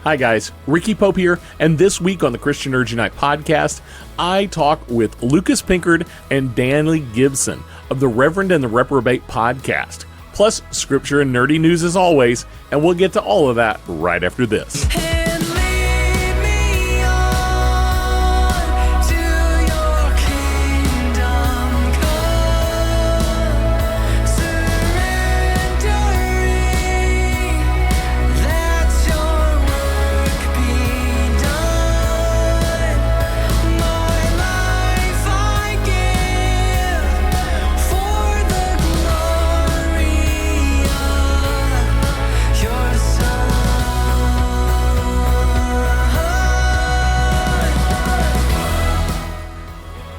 Hi guys, Ricky Pope here, and this week on the Christian Nerd Unite podcast, I talk with Lucas Pinkard and Danley Gibson of the Reverend and the Reprobate podcast, plus scripture and nerdy news as always, and we'll get to all of that right after this.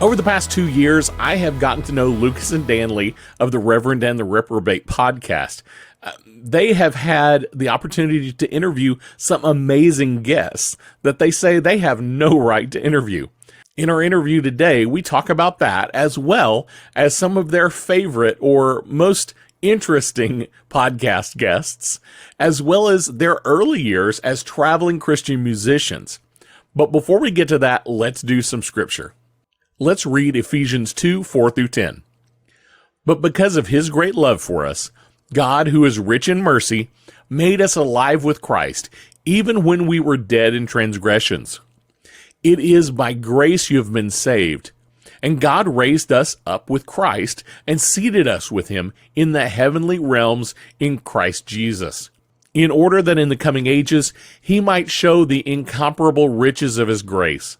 Over the past 2 years, I have gotten to know Lucas and Danley of the Reverend and the Reprobate podcast. They have had the opportunity to interview some amazing guests that they say they have no right to interview. In our interview today, we talk about that as well as some of their favorite or most interesting podcast guests, as well as their early years as traveling Christian musicians. But before we get to that, let's do some scripture. Let's read Ephesians 2, 4 through 10. But because of his great love for us, God, who is rich in mercy, made us alive with Christ, even when we were dead in transgressions. It is by grace you have been saved. And God raised us up with Christ and seated us with him in the heavenly realms in Christ Jesus, in order that in the coming ages he might show the incomparable riches of his grace,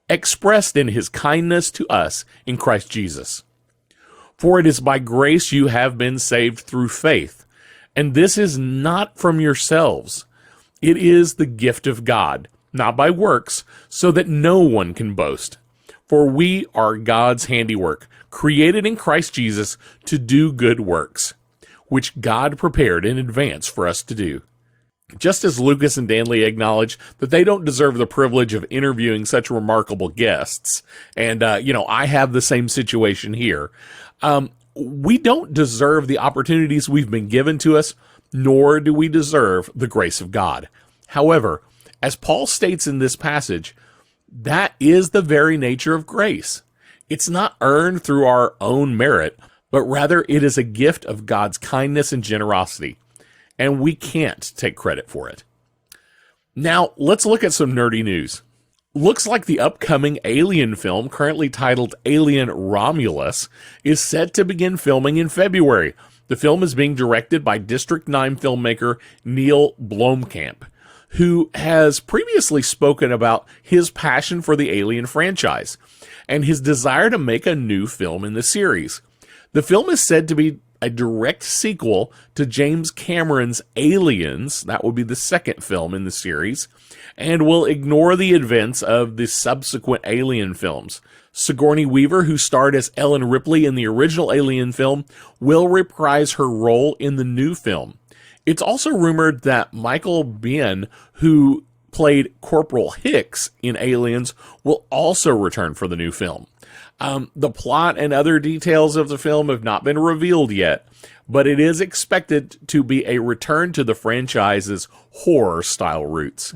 expressed in his kindness to us in Christ Jesus. For it is by grace you have been saved through faith, and this is not from yourselves. It is the gift of God, not by works, so that no one can boast. For we are God's handiwork, created in Christ Jesus to do good works, which God prepared in advance for us to do. Just as Lucas and Danley acknowledge that they don't deserve the privilege of interviewing such remarkable guests, and, I have the same situation here, we don't deserve the opportunities we've been given to us, nor do we deserve the grace of God. However, as Paul states in this passage, that is the very nature of grace. It's not earned through our own merit, but rather it is a gift of God's kindness and generosity, and we can't take credit for it. Now, let's look at some nerdy news. Looks like the upcoming Alien film, currently titled Alien Romulus, is set to begin filming in February. The film is being directed by District 9 filmmaker Neil Blomkamp, who has previously spoken about his passion for the Alien franchise and his desire to make a new film in the series. The film is said to be a direct sequel to James Cameron's Aliens, that will be the second film in the series, and will ignore the events of the subsequent Alien films. Sigourney Weaver, who starred as Ellen Ripley in the original Alien film, will reprise her role in the new film. It's also rumored that Michael Biehn, who played Corporal Hicks in Aliens, will also return for the new film. The plot and other details of the film have not been revealed yet, but it is expected to be a return to the franchise's horror-style roots.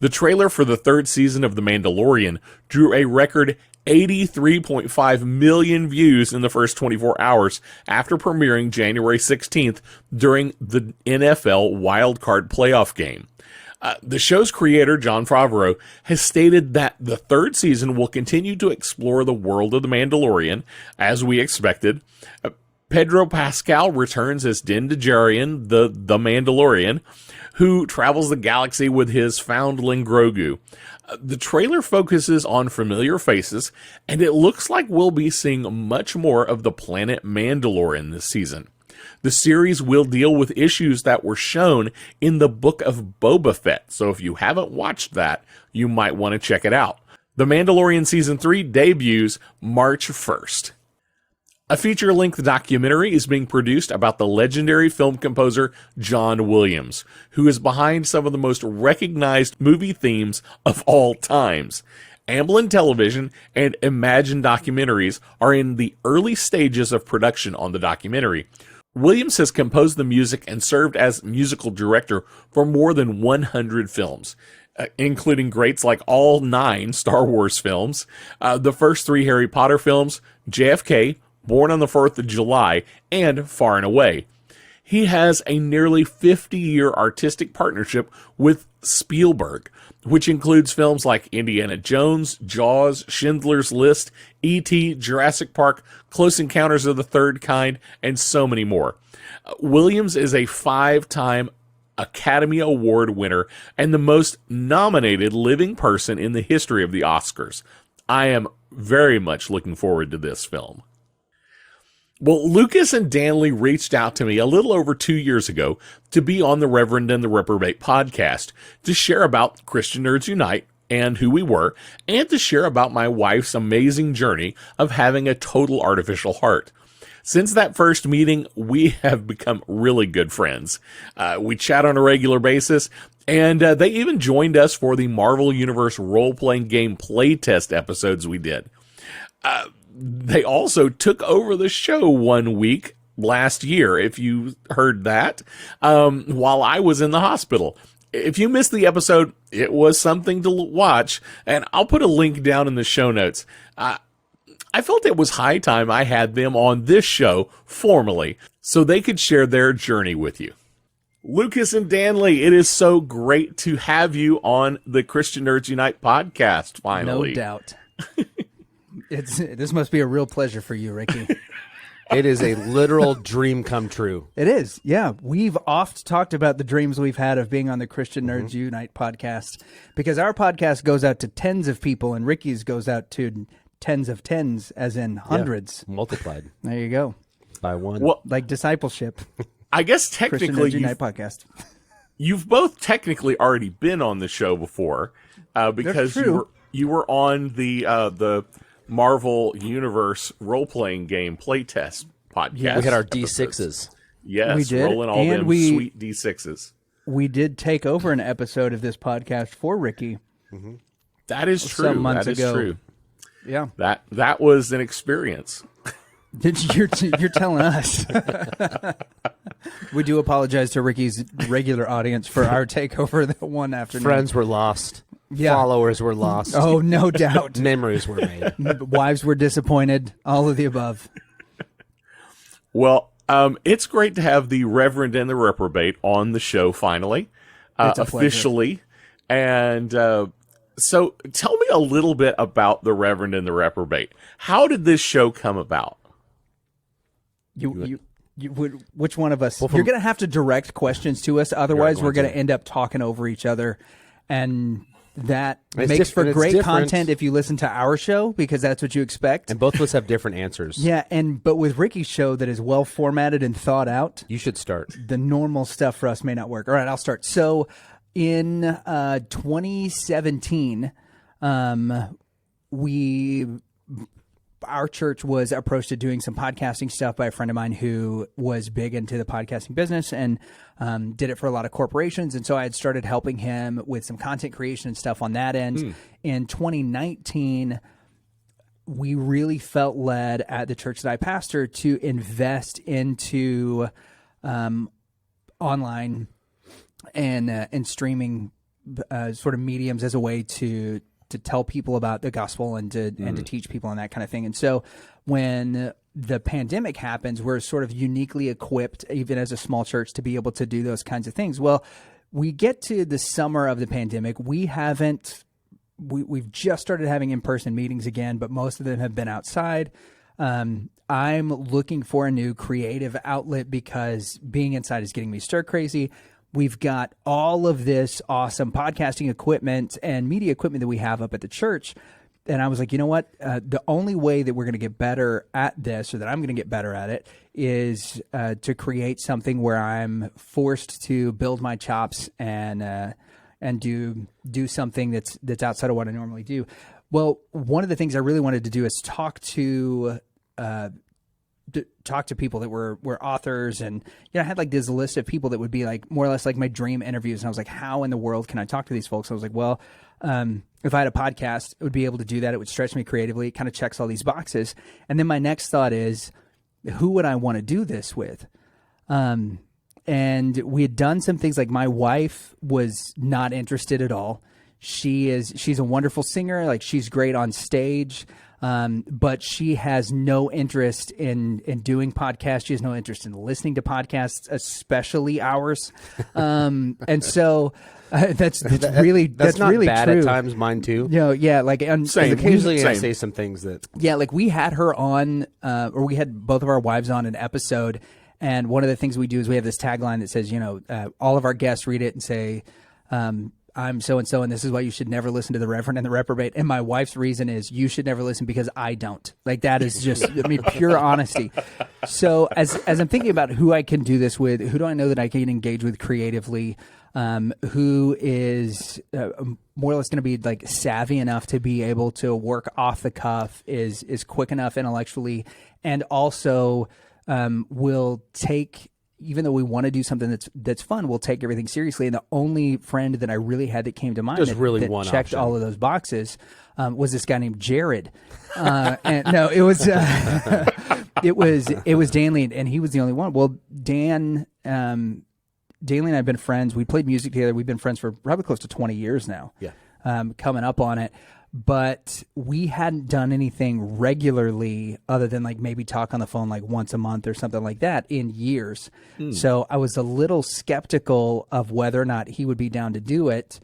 The trailer for the third season of The Mandalorian drew a record 83.5 million views in the first 24 hours after premiering January 16th during the NFL wildcard playoff game. The show's creator, Jon Favreau, has stated that the third season will continue to explore the world of The Mandalorian, as we expected. Pedro Pascal returns as Din Djarin, the Mandalorian, who travels the galaxy with his foundling Grogu. The trailer focuses on familiar faces, and it looks like we'll be seeing much more of the planet Mandalorian this season. The series will deal with issues that were shown in the Book of Boba Fett, so if you haven't watched that, you might want to check it out. The Mandalorian Season 3 debuts March 1st. A feature-length documentary is being produced about the legendary film composer John Williams, who is behind some of the most recognized movie themes of all times. Amblin Television and Imagine Documentaries are in the early stages of production on the documentary, Williams has composed the music and served as musical director for more than 100 films, including greats like all 9 Star Wars films, the first 3 Harry Potter films, JFK, Born on the 4th of July, and Far and Away. He has a nearly 50-year artistic partnership with Spielberg, which includes films like Indiana Jones, Jaws, Schindler's List, E.T., Jurassic Park, Close Encounters of the Third Kind, and so many more. Williams is a 5-time Academy Award winner and the most nominated living person in the history of the Oscars. I am very much looking forward to this film. Well, Lucas and Danley reached out to me a little over 2 years ago to be on the Reverend and the Reprobate podcast to share about Christian Nerds Unite and who we were, and to share about my wife's amazing journey of having a total artificial heart. Since that first meeting, we have become really good friends. We chat on a regular basis, and they even joined us for the Marvel Universe role-playing game playtest episodes we did. They also took over the show one week last year, if you heard that, while I was in the hospital. If you missed the episode, it was something to watch, and I'll put a link down in the show notes. I felt it was high time I had them on this show formally, so they could share their journey with you. Lucas and Danley, it is so great to have you on the Christian Nerds Unite podcast, finally. No doubt. This must be a real pleasure for you, Ricky. It is a literal dream come true. It is, yeah. We've oft talked about the dreams we've had of being on the Christian Nerds Unite podcast, because our podcast goes out to tens of people, and Ricky's goes out to tens of tens, as in hundreds. Yeah, multiplied. There you go. By one. Well, like discipleship. I guess Christian technically Nerds Unite podcast. You've both technically already been on the show before, because you were on the Marvel Universe role-playing game playtest podcast. Yeah, we had our D6s. Yes, we did. Rolling all them sweet D6s. We did take over an episode of this podcast for Ricky. Mm-hmm. That is true. Some months that is ago. true. Yeah. That was an experience. You're telling us. We do apologize to Ricky's regular audience for our takeover that one afternoon. Friends were lost. Yeah. Followers were lost. Oh, no doubt. Memories were made. Wives were disappointed. All of the above. Well, it's great to have the Reverend and the Reprobate on the show finally, officially. And so tell me a little bit about the Reverend and the Reprobate. How did this show come about? You which one of us? You're going to have to direct questions to us. Otherwise, we're going to end up talking over each other. And that makes for great content if you listen to our show, because that's what you expect. And both of us have different answers. Yeah, but with Ricky's show that is well formatted and thought out, you should start. The normal stuff for us may not work. All right, I'll start. So in 2017, our church was approached to doing some podcasting stuff by a friend of mine who was big into the podcasting business and did it for a lot of corporations. And so I had started helping him with some content creation and stuff on that end. In 2019, we really felt led at the church that I pastor to invest into online and streaming sort of mediums as a way to tell people about the gospel and to teach people and that kind of thing. And so when the pandemic happens, we're sort of uniquely equipped, even as a small church, to be able to do those kinds of things. Well, we get to the summer of the pandemic. We've just started having in-person meetings again, but most of them have been outside. I'm looking for a new creative outlet because being inside is getting me stir crazy. We've got all of this awesome podcasting equipment and media equipment that we have up at the church. And I was like, you know what? The only way that we're going to get better at this, or that I'm going to get better at it, is to create something where I'm forced to build my chops and do something that's outside of what I normally do. Well, one of the things I really wanted to do is talk to people that were authors, and I had like this list of people that would be like more or less like my dream interviews, and I was like, how in the world can I talk to these folks? I was like, well, if I had a podcast, it would be able to do that. It would stretch me creatively. It kind of checks all these boxes. And then my next thought is, who would I want to do this with? And we had done some things like my wife was not interested at all. She's a wonderful singer. Like she's great on stage. But she has no interest in doing podcasts. She has no interest in listening to podcasts, especially ours. And so that's really not really bad true. at times. Mine too. Yeah, like and Same. Occasionally I Same. say some things that yeah, like we had her on, or we had both of our wives on an episode. And one of the things we do is we have this tagline that says, all of our guests read it and say, I'm so-and-so, and this is why you should never listen to the Reverend and the Reprobate. And my wife's reason is you should never listen because I don't. Like that is just, pure honesty. So as I'm thinking about who I can do this with, who do I know that I can engage with creatively, who is more or less going to be like savvy enough to be able to work off the cuff, is quick enough intellectually, and also will take, even though we want to do something that's fun, we'll take everything seriously. And the only friend that I really had that came to mind that checked all of those boxes was this guy named Jared. And no, it was it was Danley, and he was the only one. Well, Danley and I have been friends. We played music together. We've been friends for probably close to 20 years now. Yeah. Coming up on it. But we hadn't done anything regularly other than like maybe talk on the phone like once a month or something like that in years. So I was a little skeptical of whether or not he would be down to do it.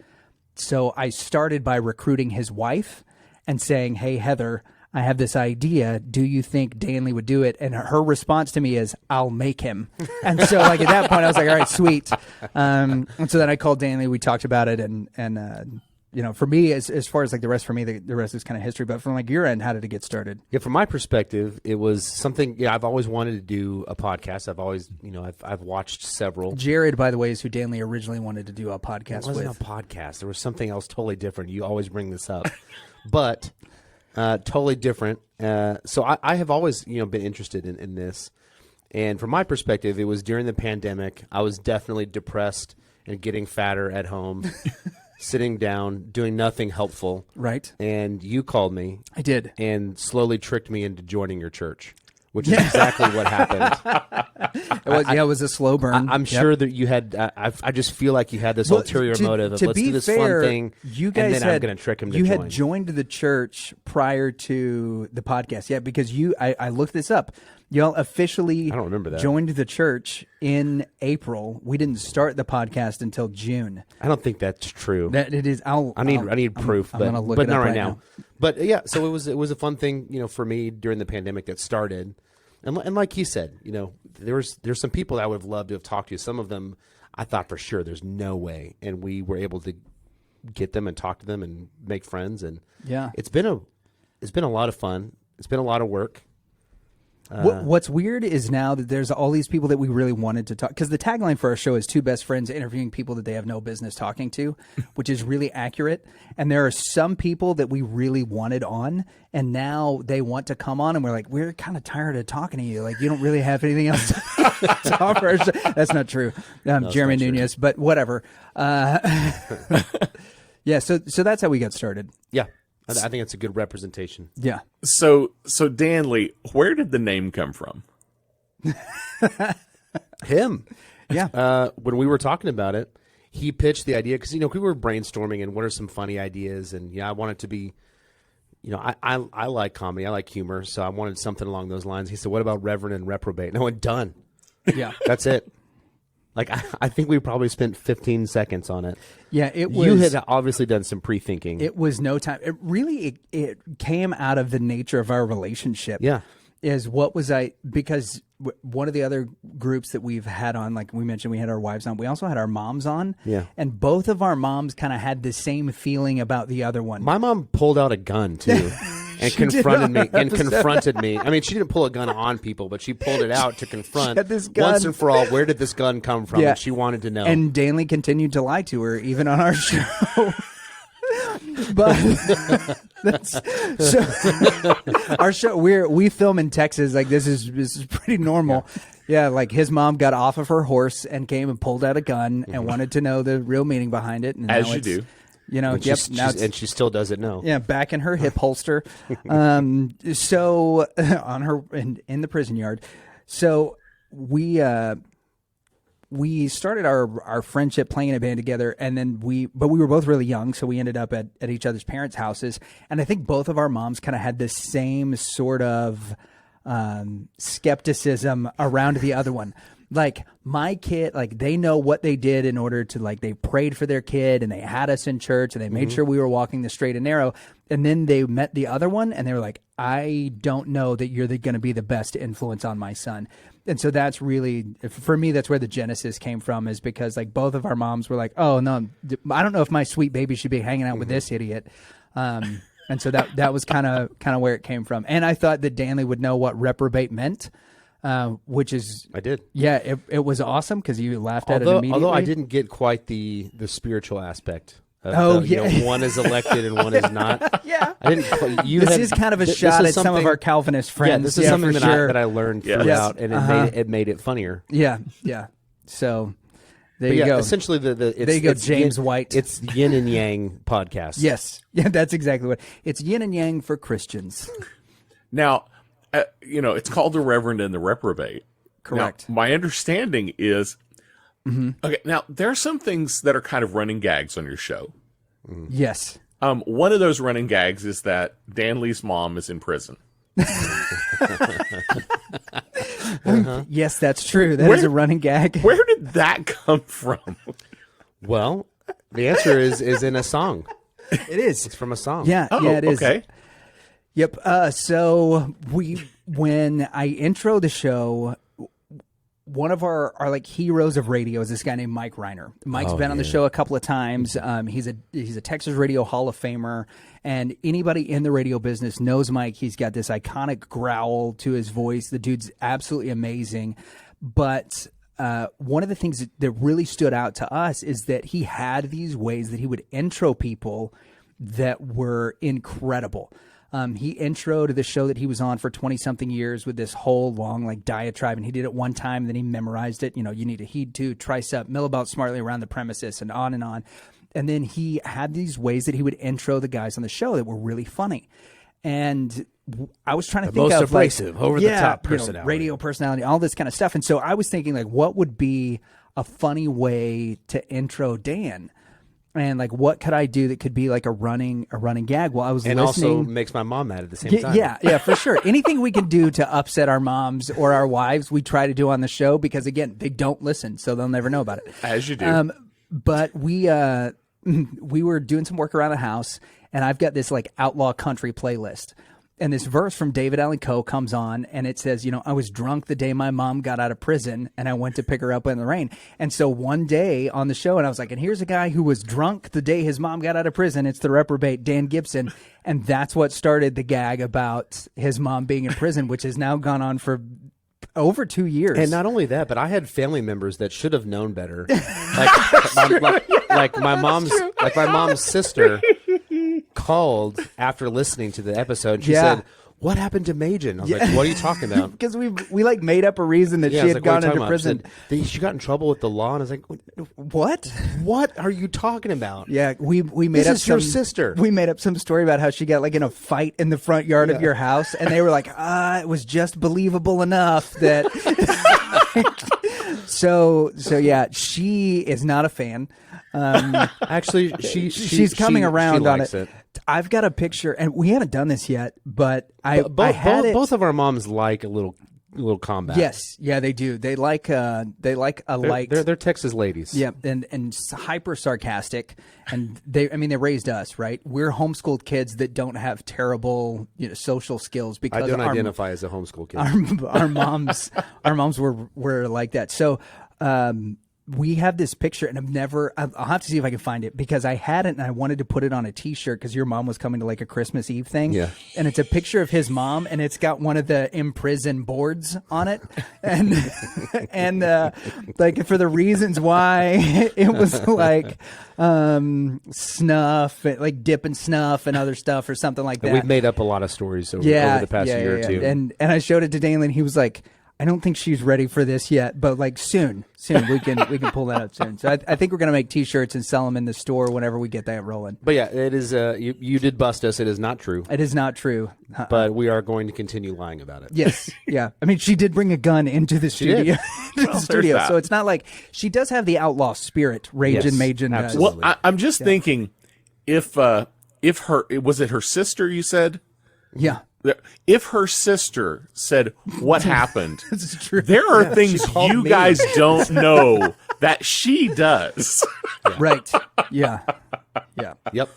So I started by recruiting his wife and saying, "Hey, Heather, I have this idea. Do you think Danley would do it?" And her response to me is, "I'll make him." And so like at that point I was like, all right, sweet. And so then I called Danley, we talked about it, and for me, as far as like the rest for me, the rest is kind of history. But from like your end, how did it get started? Yeah, from my perspective, it was something. Yeah, I've always wanted to do a podcast. I've always, I've watched several. Jared, by the way, is who Danley originally wanted to do a podcast It wasn't with. a podcast. There was something else totally different. You always bring this up, but totally different. So I have always, been interested in this. And from my perspective, it was during the pandemic. I was definitely depressed and getting fatter at home. Sitting down, doing nothing helpful. Right. And you called me. I did. And slowly tricked me into joining your church, which is exactly what happened. It was a slow burn. I'm sure that you had, I just feel like you had this ulterior motive of let's do this fun thing, you guys and then I'm going to trick him to you join. had joined the church prior to the podcast. Yeah, because I looked this up. Y'all officially I don't remember that. Joined the church in April. We didn't start the podcast until June. I don't think that's true. That it is. I need proof, I'm but gonna look but it not up right now. But yeah, so it was a fun thing, for me during the pandemic that started, and like he said, there's some people that I would have loved to have talked to. Some of them I thought for sure there's no way, and we were able to get them and talk to them and make friends, and Yeah. it's been a lot of fun. It's been a lot of work. What's weird is now that there's all these people that we really wanted to talk, because the tagline for our show is two best friends interviewing people that they have no business talking to, which is really accurate. And there are some people that we really wanted on, and now they want to come on, and we're kind of tired of talking to you. Like, you don't really have anything else to offer our show. That's not true. Jeremy Nunez, but whatever. Yeah, so that's how we got started. Yeah. I think it's a good representation. Yeah. So Danley, where did the name come from? Him. Yeah. When we were talking about it, he pitched the idea because, we were brainstorming and what are some funny ideas. And, I wanted to be, I like comedy. I like humor. So I wanted something along those lines. He said, what about Reverend and Reprobate? And I went, done. Yeah. That's it. Like, I think we probably spent 15 seconds on it. Yeah, it was. You had obviously done some pre-thinking. It was no time. It really it came out of the nature of our relationship. Yeah. Is because one of the other groups that we've had on, like we mentioned, we had our wives on. We also had our moms on. Yeah. And both of our moms kind of had the same feeling about the other one. My mom pulled out a gun, too. And confronted me. I mean, she didn't pull a gun on people, but she pulled it out to confront. Had this gun. Once and for all, where did this gun come from? Yeah. And she wanted to know. And Danley continued to lie to her, even on our show. But our show, we film in Texas. Like, this is pretty normal. Yeah, like his mom got off of her horse and came and pulled out a gun and wanted to know the real meaning behind it. And As you do. And and she still doesn't know. Yeah, back in her hip holster. So on her in the prison yard. So we we started our friendship playing in a band together, and then we were both really young, so we ended up at each other's parents' houses, and I think both of our moms kind of had the same sort of skepticism around the other one. Like my kid, like they know what they did in order to, like, they prayed for their kid and they had us in church and they made sure we were walking the straight and narrow. And then they met the other one and they were like, I don't know that you're going to be the best influence on my son. And so that's really, for me, that's where the genesis came from, is because like both of our moms were like, oh no, I don't know if my sweet baby should be hanging out with this idiot. And so that was kind of where it came from. And I thought that Danley would know what reprobate meant. Which is, I did. Yeah, it was awesome because you laughed at it immediately. Although I didn't get quite the spiritual aspect. One is elected and one is not. Yeah, I didn't. This is kind of a shot at some of our Calvinist friends. Yeah, this is something that I learned throughout, and it made it funnier. Yeah. So there you go. Essentially, there you go, James White. It's yin and yang podcast. Yes, yeah, that's exactly what it's yin and yang for Christians. Now. It's called the Reverend and the Reprobate. Correct. Now, my understanding is, okay, now there are some things that are kind of running gags on your show. Yes. One of those running gags is that Danley's mom is in prison. Yes, that's true. That is a running gag. Where did that come from? Well, the answer is in a song. It is. It's from a song. Yeah, it is. Okay. Yep. So when I intro the show, one of our like heroes of radio is this guy named Mike Reiner. Mike's been on the show a couple of times. He's a Texas Radio Hall of Famer, and anybody in the radio business knows Mike. He's got this iconic growl to his voice. The dude's absolutely amazing. But one of the things that really stood out to us is that he had these ways that he would intro people that were incredible. He introed the show that he was on for 20-something years with this whole long like diatribe, and he did it one time, then he memorized it. You need to heed to, tricep, mill about smartly around the premises, and on and on. And then he had these ways that he would intro the guys on the show that were really funny. And I was trying to think most of abrasive, over the top personality, radio personality, all this kind of stuff. And so I was thinking, like, what would be a funny way to intro Dan? And like, what could I do that could be like a running gag? Well, I was listening. Also makes my mom mad at the same time. Yeah, for sure. Anything we can do to upset our moms or our wives, we try to do on the show, because again, they don't listen, so they'll never know about it. As you do. But we were doing some work around the house, and I've got this like outlaw country playlist. And this verse from David Allan Coe comes on, and it says, I was drunk the day my mom got out of prison, and I went to pick her up in the rain. And so one day on the show, and I was like, and here's a guy who was drunk the day his mom got out of prison. It's the reprobate Dan Gibson. And that's what started the gag about his mom being in prison, which has now gone on for over 2 years. And not only that, but I had family members that should have known better. Like my mom's sister called after listening to the episode, and she said, "What happened to Majin?" I was like, "What are you talking about?" Because we like made up a reason that she had gone into prison. She got in trouble with the law, and I was like, "What? What are you talking about?" Yeah, we made this up is your sister. We made up some story about how she got like in a fight in the front yard of your house, and they were like, it was just believable enough that. So yeah, she is not a fan. Actually, she's coming around on it. I've got a picture, and we haven't done this yet, but both of our moms like a little combat. Yes, yeah, they do. They like a light. They're Texas ladies. Yeah, and hyper sarcastic, and they raised us right. We're homeschooled kids that don't have terrible social skills because I don't identify as a homeschool kid. Our moms were like that. So. We have this picture, and I'll have to see if I can find it, because I had it and I wanted to put it on a t-shirt because your mom was coming to like a Christmas Eve thing. Yeah. And it's a picture of his mom, and it's got one of the imprison boards on it. And, like, for the reasons why it was like, snuff, like dipping snuff and other stuff or something like that. And we've made up a lot of stories over the past year or two. And I showed it to Dalen, and he was like, I don't think she's ready for this yet, but like soon we can pull that up soon. So I think we're gonna make T-shirts and sell them in the store whenever we get that rolling. But yeah, it is. You did bust us. It is not true. It is not true. But we are going to continue lying about it. Yes, yeah. I mean, she did bring a gun into the studio. There's that. So it's not like she does have the outlaw spirit, raging, maging. absolutely. Well, I'm just thinking if her was it her sister you said? Yeah. If her sister said what happened, This is true. there are things called you me. guys don't know that she does. Right. Yeah. Yeah. Yep.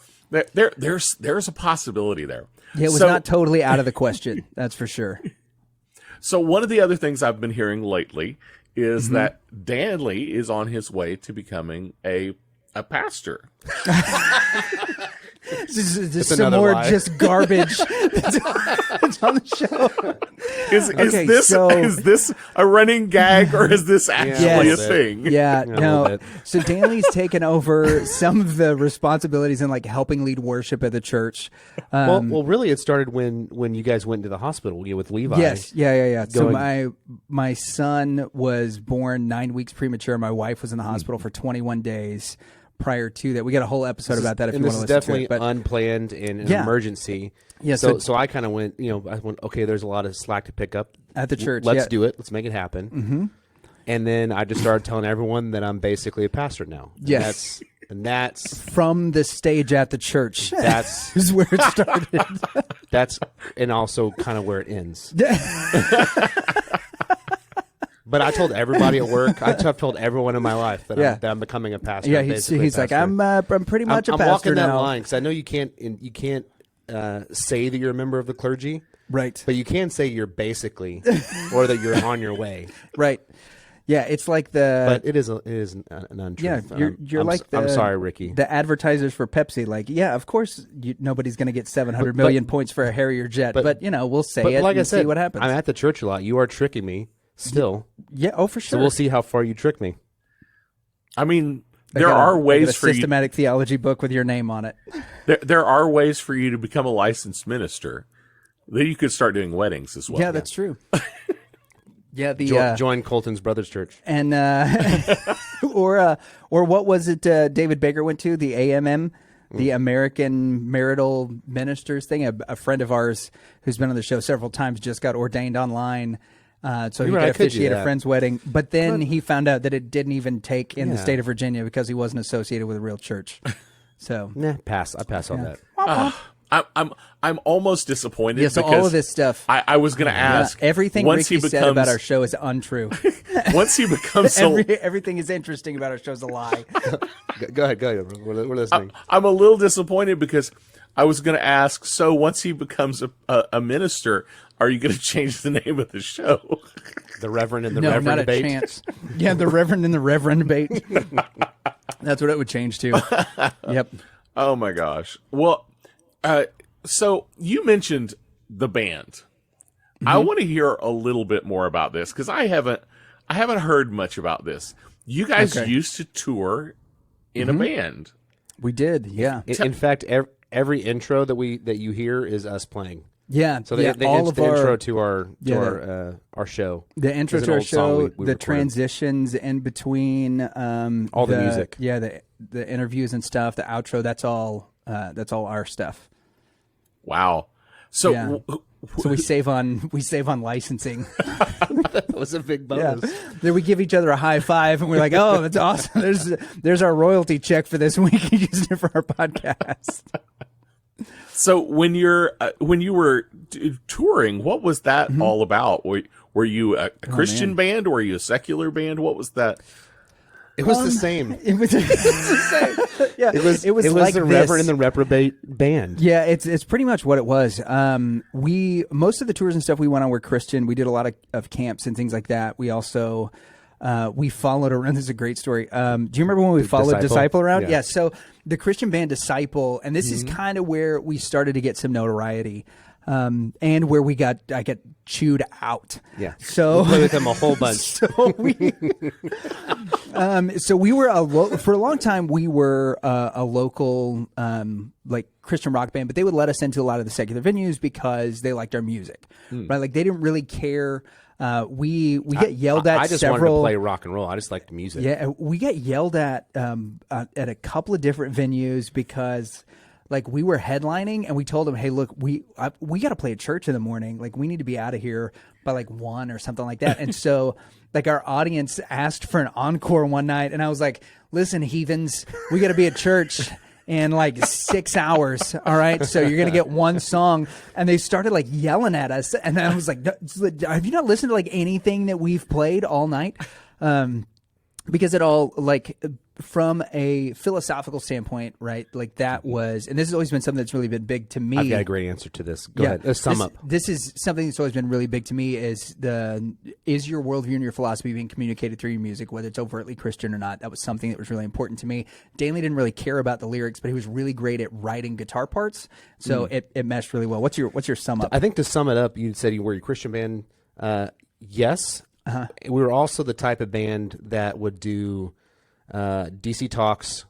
There's a possibility there. Yeah, it was So- not totally out of the question. That's for sure. So one of the other things I've been hearing lately is that Danley is on his way to becoming a pastor. This is some another more lie. just garbage that's on the show. Is Okay, this so- is this a running gag or is this actually a a little bit. thing? Yeah, a little no. bit. So Danley's taken over some of the responsibilities in like helping lead worship at the church. Well, really, it started when you guys went to the hospital with Levi. Yes, yeah. So Going- my son was born 9 weeks premature. My wife was in the hospital for 21 days prior to that. We got a whole episode about that if you and want to this is listen definitely to it. But unplanned and an Yeah. emergency. Yeah, So so- I kind of went. Okay, there's a lot of slack to pick up At the church, Let's yeah. do it. Let's make it happen. Mm-hmm. And then I just started telling everyone that I'm basically a pastor now. And Yes. that's from the stage at the church, that's is where it started. that's and also kind of where it ends. But I told everybody at work. I've told everyone in my life that, Yeah. I'm becoming a pastor. Yeah, I'm he's basically a like, pastor. I'm pretty much a I'm pastor walking that now. line because I know you can't say that you're a member of the clergy, Right. but you can say you're basically or that you're on your way. Right. Yeah, it's like the But it is an untruth. yeah, you're I'm, like the I'm sorry, Ricky. the advertisers for Pepsi. Like, yeah, of course, nobody's going to get 700 million points for a Harrier jet, but we'll say But it like and I said, see what happens. I'm at the church a lot. You are tricking me still, Yeah, oh for so sure. we'll see how far you trick me. I mean, I there got are I got ways a for you. systematic theology book with your name on it. There are ways for you to become a licensed minister. Then you could start doing weddings as well. Yeah, that's true. Yeah, the Join Colton's Brothers Church. and or what was it David Baker went to, the AMM, the American Marital Ministers thing. A friend of ours who's been on the show several times just got ordained online, so he You're could right, I could do officiate a that. friend's wedding. But then he found out that it didn't even take in the Yeah. state of Virginia because he wasn't associated with a real church. So Nah, pass. I pass on that. I'm almost disappointed. yeah, so because all of this stuff. I was going to ask everything once Ricky he said about our show is untrue. once he becomes a, Everything is interesting about our show is a lie. Go ahead. We're listening. I'm a little disappointed because I was going to ask. So once he becomes a minister, are you going to change the name of the show? The Reverend and the No, Reverend not a debate. chance. Yeah, the Reverend and the Reverend debate. That's what it would change to. Yep. Oh my gosh. Well, so you mentioned the band. I want to hear a little bit more about this because I haven't heard much about this. You guys Okay. used to tour in a band. We did. Yeah. In fact, every intro that you hear is us playing. Yeah. So yeah, all of the our intro to our show. the intro is an to our old song show, we the recorded. transitions in between All the music. Yeah, the interviews and stuff, the outro, that's all our stuff. Wow. So Yeah. So we save on licensing. That was a big Yeah. bonus. Then we give each other a high five and we're like, "Oh, that's awesome. There's our royalty check for this week using it for our podcast." So when you were touring, what was that all about? Were you a Christian band? Or were you a secular band? What was that? It was the same. It was the same. Yeah. It was like the this. Reverend and the Reprobate band. Yeah, it's pretty much what it was. Most of the tours and stuff we went on were Christian. We did a lot of camps and things like that. We also we followed around. This is a great story. Do you remember when we followed Disciple around? Yeah. So the Christian band Disciple, and this is kind of where we started to get some notoriety, and where I got chewed out. Yeah. So We'll play with them a whole bunch. So we were for a long time. We were a local like Christian rock band, but they would let us into a lot of the secular venues because they liked our music, right? Like they didn't really care We get yelled at. I just wanted to play rock and roll. I just like the music. Yeah, we get yelled at a couple of different venues because like we were headlining and we told them, hey, look, we got to play at church in the morning. Like we need to be out of here by like 1 or something like that. And so like our audience asked for an encore one night, and I was like, listen, heathens, we got to be at church in like 6 hours. All right. So you're going to get one song. And they started like yelling at us. And I was like, have you not listened to like anything that we've played all night? Because it all like from a philosophical standpoint, right? Like that was, and this has always been something that's really been big to me. I've got a great answer to this. Go ahead. Let's sum up. This is something that's always been really big to me is your worldview and your philosophy being communicated through your music, whether it's overtly Christian or not. That was something that was really important to me. Danley didn't really care about the lyrics, but he was really great at writing guitar parts. So it meshed really well. What's your sum up? I think to sum it up, you said you were a Christian band. Yes. We were also the type of band that would do DC Talks.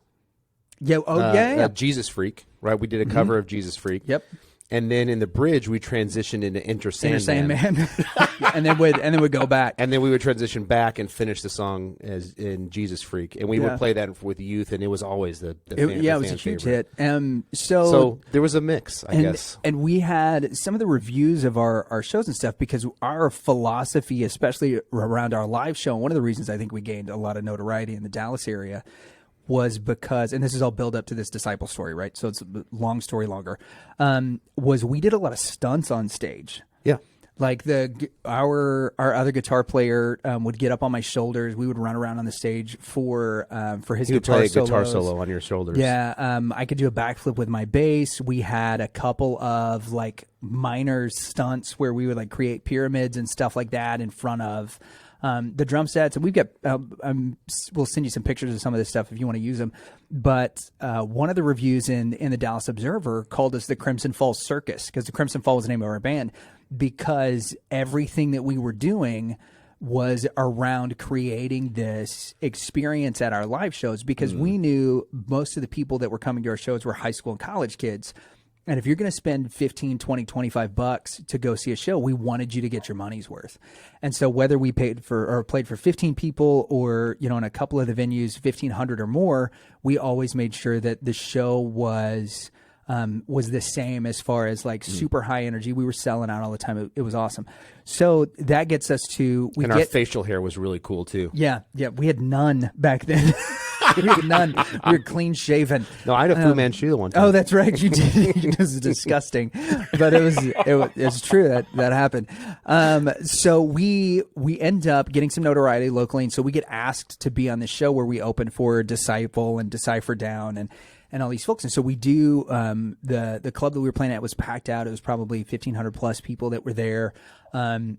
Yeah. Jesus Freak, right? We did a cover of Jesus Freak. Yep. And then in the bridge, we transitioned into Enter Sandman. Sandman. and then we'd go back. And then we would transition back and finish the song as in Jesus Freak. And we would play that with youth, and it was always the it was a huge favorite. hit. So there was a mix, I guess. And we had some of the reviews of our shows and stuff because our philosophy, especially around our live show, and one of the reasons I think we gained a lot of notoriety in the Dallas area was because, and this is all build up to this disciple story, right? So it's a long story longer, was we did a lot of stunts on stage. Yeah. Like our other guitar player would get up on my shoulders. We would run around on the stage for his guitar solos. Guitar solo on your shoulders. Yeah, I could do a backflip with my bass. We had a couple of like minor stunts where we would like create pyramids and stuff like that in front of the drum sets, and we've got. We'll send you some pictures of some of this stuff if you want to use them. But one of the reviews in the Dallas Observer called us the Crimson Falls Circus because the Crimson Fall was the name of our band because everything that we were doing was around creating this experience at our live shows because we knew most of the people that were coming to our shows were high school and college kids. And if you're going to spend 15, 20, 25 bucks to go see a show, we wanted you to get your money's worth. And so whether we played for 15 people or, in a couple of the venues, 1,500 or more, we always made sure that the show was the same as far as like super high energy. We were selling out all the time. It was awesome. So that gets us to... our facial hair was really cool too. Yeah. We had none back then. We had none. We were clean shaven. No, I had a Fu Manchu the one time. Oh, that's right. You did. It was disgusting, but it was true that happened. So we end up getting some notoriety locally, and so we get asked to be on the show where we open for Disciple and Decipher Down and all these folks. And so we do, the club that we were playing at was packed out. It was probably 1,500 plus people that were there.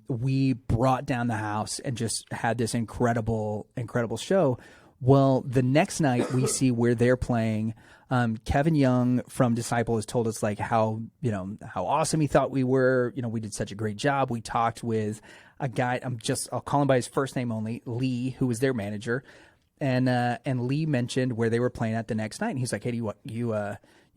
We brought down the house and just had this incredible show. Well, the next night we see where they're playing. Kevin Young from Disciple has told us like how awesome he thought we were. We did such a great job. We talked with a guy. I'll call him by his first name only, Lee, who was their manager. And Lee mentioned where they were playing at the next night. And he's like, hey, you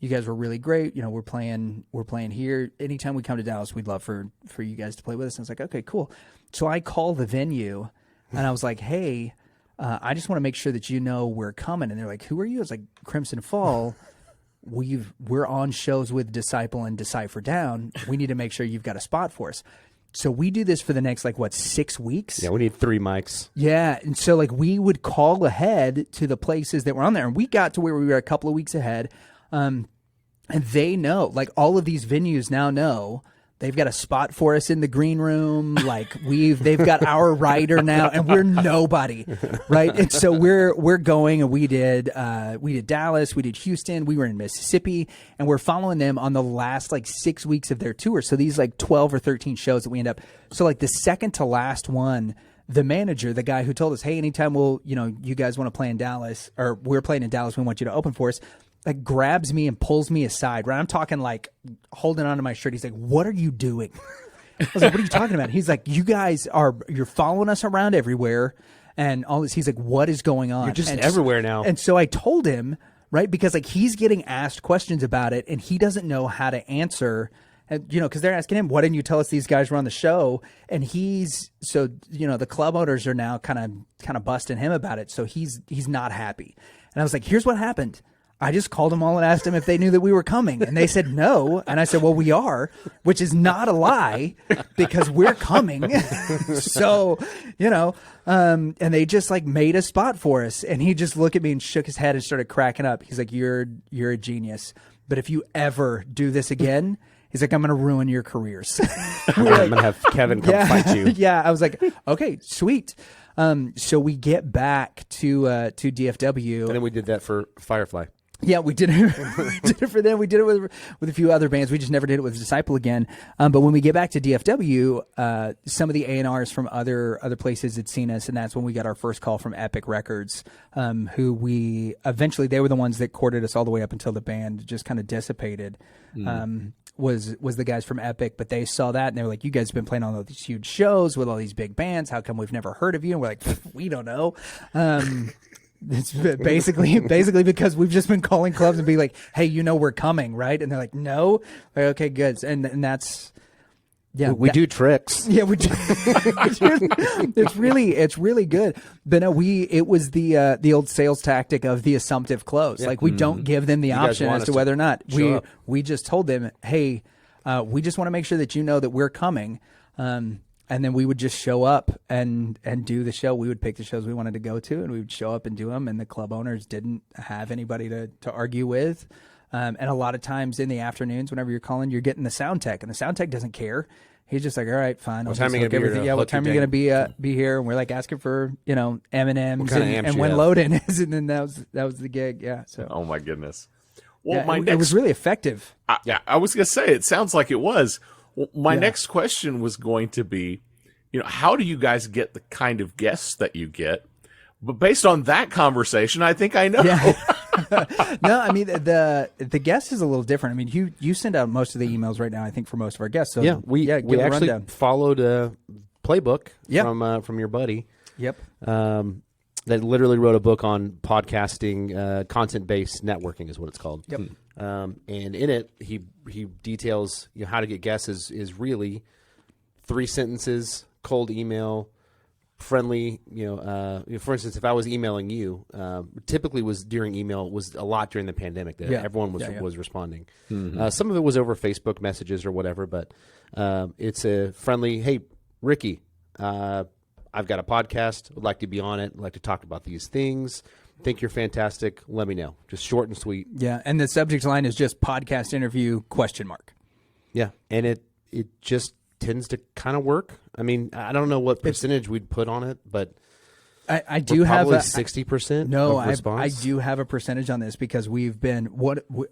guys were really great. We're playing here. Anytime we come to Dallas, we'd love for you guys to play with us. And I was like, okay, cool. So I call the venue and I was like, hey, I just want to make sure that we're coming. And they're like, who are you? I was like, Crimson Fall. We're on shows with Disciple and Decipher Down. We need to make sure you've got a spot for us. So we do this for the next 6 weeks. Yeah, we need 3 mics. Yeah, and so we would call ahead to the places that were on there, and we got to where we were a couple of weeks ahead. And they know, all of these venues now know. They've got a spot for us in the green room. They've got our rider now, and we're nobody, right? And so we're going, and we did Dallas, we did Houston, we were in Mississippi, and we're following them on the last 6 weeks of their tour. So these 12 or 13 shows that we end up. So the second to last one, the manager, the guy who told us, hey, anytime you guys want to play in Dallas, or we're playing in Dallas, we want you to open for us. Grabs me and pulls me aside, right? I'm talking holding onto my shirt. He's like, what are you doing? I was like, what are you talking about? He's like, you're following us around everywhere and all this. He's like, what is going on? You're just everywhere now. And so I told him, right? Because he's getting asked questions about it and he doesn't know how to answer. And, because they're asking him, why didn't you tell us these guys were on the show? And the club owners are now kind of busting him about it. So he's not happy. And I was like, here's what happened. I just called them all and asked them if they knew that we were coming. And they said no. And I said, well, we are, which is not a lie because we're coming. So, and they just like made a spot for us. And he just looked at me and shook his head and started cracking up. He's like, you're a genius. But if you ever do this again, he's like, I'm going to ruin your careers. I'm going to have Kevin come fight you. Yeah. I was like, okay, sweet. So we get back to DFW. And then we did that for Firefly. Yeah, we did it. We did it for them. We did it with a few other bands. We just never did it with Disciple again. But when we get back to DFW, some of the A&Rs from other places had seen us, and that's when we got our first call from Epic Records, who they were the ones that courted us all the way up until the band just kind of dissipated. Was the guys from Epic, but they saw that and they were like, you guys have been playing on all these huge shows with all these big bands. How come we've never heard of you? And we're like, we don't know. It's basically because we've just been calling clubs and be like, hey, we're coming, right? And they're like, no. Like, okay, good. And that's, yeah. We do tricks. Yeah, we do. It's really good. But no, it was the old sales tactic of the assumptive close. Yeah. Like we don't give them the option as to whether or not. We just told them, hey, we just want to make sure that you know that we're coming. And then we would just show up and do the show. We would pick the shows we wanted to go to, and we would show up and do them. And the club owners didn't have anybody to argue with. And a lot of times in the afternoons, whenever you're calling, you're getting the sound tech, and the sound tech doesn't care. He's just like, all right, fine. What time are you going to be here? Yeah, what time are you going to be here? And we're like asking for M&Ms and when load-in is, and then that was the gig. Yeah. So. Oh my goodness. Well, it was really effective. I was going to say it sounds like it was. Well, my next question was going to be, how do you guys get the kind of guests that you get? But based on that conversation, I think I know. Yeah. No, I mean, the guest is a little different. I mean, you send out most of the emails right now, I think, for most of our guests. So we actually followed a playbook from your buddy. Yep. That literally wrote a book on podcasting, content-based networking is what it's called. Yep. And in it, he details how to get guests is really 3 sentences, cold email, friendly. For instance, if I was emailing you, typically was during email was a lot during the pandemic that everyone was responding. Mm-hmm. Some of it was over Facebook messages or whatever, but it's a friendly. Hey, Ricky, I've got a podcast. Would like to be on it. I'd like to talk about these things. Think you're fantastic. Let me know. Just short and sweet. Yeah, and the subject line is just podcast interview ? Yeah, and it just tends to kind of work. I mean, I don't know what percentage we'd put on it, but I do have probably 60%. No, response. I do have a percentage on this because we've been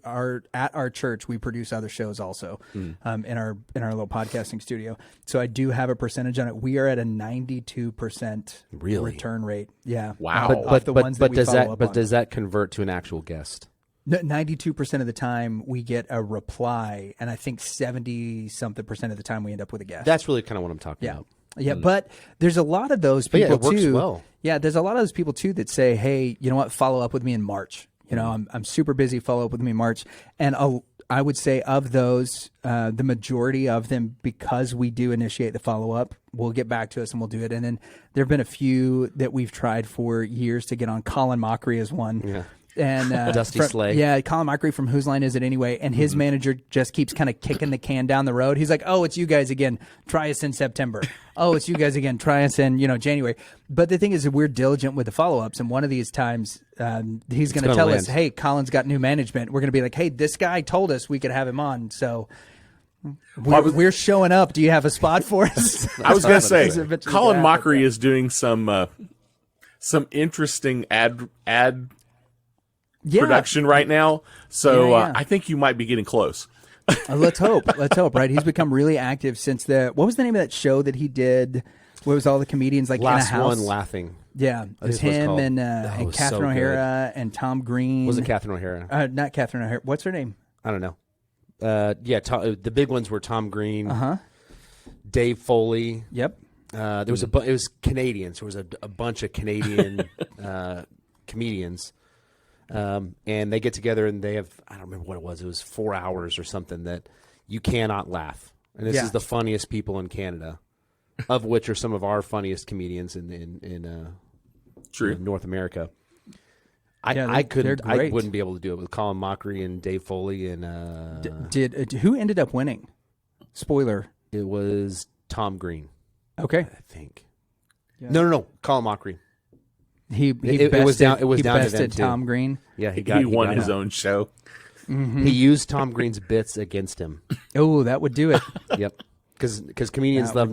at our church. We produce other shows also in our little podcasting studio. So I do have a percentage on it. We are at a 92% return rate. Yeah, wow. But does that convert to an actual guest? 92% of the time we get a reply, and I think 70-something% of the time we end up with a guest. That's really kind of what I'm talking about. Yeah, but there's a lot of those people it works too. Well. Yeah, there's a lot of those people too that say, "Hey, you know what? Follow up with me in March. I'm super busy. Follow up with me in March." And I would say of those, the majority of them, because we do initiate the follow up, will get back to us and we'll do it. And then there have been a few that we've tried for years to get on. Colin Mockery is one. Yeah. And Dusty Slay. Yeah, Colin Mockery from Whose Line Is It Anyway? And his manager just keeps kind of kicking the can down the road. He's like, "Oh, it's you guys again. Try us in September. Oh, it's you guys again. Try us in January." But the thing is that we're diligent with the follow-ups, and one of these times he's going to tell us, "Hey, Colin's got new management." We're going to be like, "Hey, this guy told us we could have him on, so we're showing up. Do you have a spot for us?" I was going to say, Colin Mockery is doing some interesting ad production right now, so I think you might be getting close. Let's hope, right? He's become really active since what was the name of that show that he did where it was all the comedians like Last in a house? One Laughing. Yeah, it was him and Catherine O'Hara and Tom Green. Was it Catherine O'Hara? Not Catherine O'Hara. What's her name? I don't know. The big ones were Tom Green, Dave Foley. Yep. There was it was Canadians. There was a bunch of Canadian comedians. And they get together and they have, I don't remember what it was 4 hours or something that you cannot laugh. And this is the funniest people in Canada, of which are some of our funniest comedians in North America. I wouldn't be able to do it with Colin Mockery and Dave Foley and who ended up winning? Spoiler. It was Tom Green. Okay. I think. Yeah. No. Colin Mockery. It was down to them too. Tom Green. Yeah, he won his own show. Mm-hmm. He used Tom Green's bits against him. Oh, that would do it. Yep. Because comedians love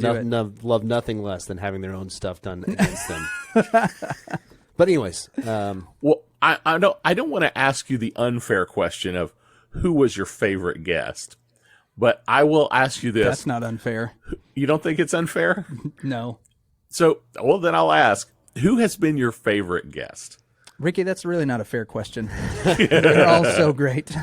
nothing less than having their own stuff done against them. But anyways, well, I don't want to ask you the unfair question of who was your favorite guest, but I will ask you this. That's not unfair. You don't think it's unfair? No. So, well, then I'll ask, who has been your favorite guest? Ricky, that's really not a fair question. They're all so great.